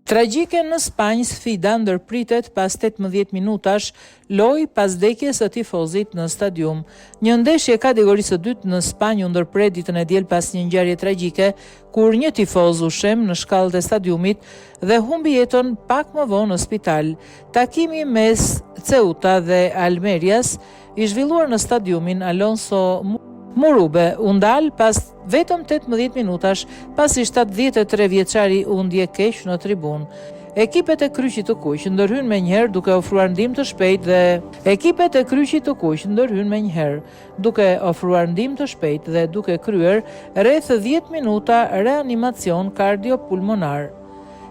Tragjike në Spanjë, sfida ndërpritet pas 18 minutash lojë pas vdekjes së tifozit në stadium. Një ndeshje kategorisë së dytë në Spanjë u ndërpret ditën e diel pas një ngjarje tragjike kur një tifoz u shem në shkallët e stadiumit dhe humbi jetën pak më vonë në spital. Takimi mes Ceuta dhe Almerias i zhvilluar në stadiumin Alonso Murube u ndal pas vetëm 18 minutash pasi 73 vjeçari u ndje keq në tribun. Ekipet e Kryqit të Kuq ndërhyn menjëherë duke ofruar ndihmë të shpejtë dhe duke kryer rreth 10 minuta reanimacion kardiopulmonar.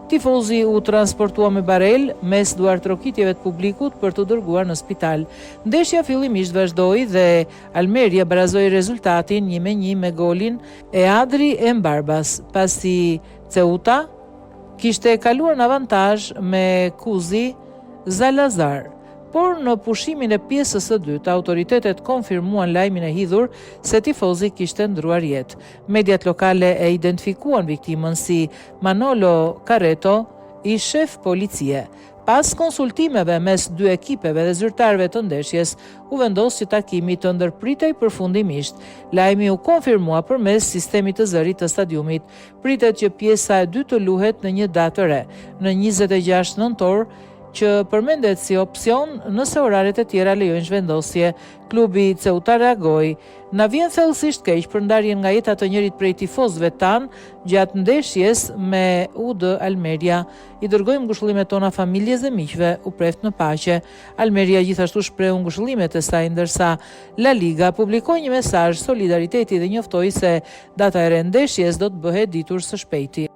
Tifozi u transportua me barel mes duartrokitjeve të publikut për të dërguar në spital. Ndeshja fillimisht vazhdoi dhe Almeria barazoi rezultatin 1-1 me golin e Adri Embarbas, pasi Ceuta kishte kaluar në avantazh me Kuzi Zalazar. Por në pushimin e pjesës së dytë, autoritetet konfirmuan lajmin e hidhur se tifozi kishte ndruar jetë. Mediat lokale e identifikuan viktimën si Manolo Carreto, i shef policie. Pas konsultimeve mes dy ekipeve dhe zyrtarëve të ndeshjes, u vendos që takimi të ndërpritej përfundimisht. Lajmi u konfirmua përmes sistemit të zërit të stadiumit. Pritet që pjesa e dytë të luhet në një datë të re, në 26 nëntor, që përmendet si opsion nëse oraret e tjera lejojnë zhvendosje. Klubi Ceuta reagoi. Na vjen thellësisht keq për ndarjen nga jeta të njërit prej tifozëve tan gjatë ndeshjes me UD Almeria. I dërgojmë ngushëllimet tona familjes dhe miqve, u preft në paqe. Almeria gjithashtu shprehu ngushëllimet e saj, ndërsa La Liga publikoi një mesazh solidariteti dhe njoftoi se data e re ndeshjes do të bëhet ditur së shpejti.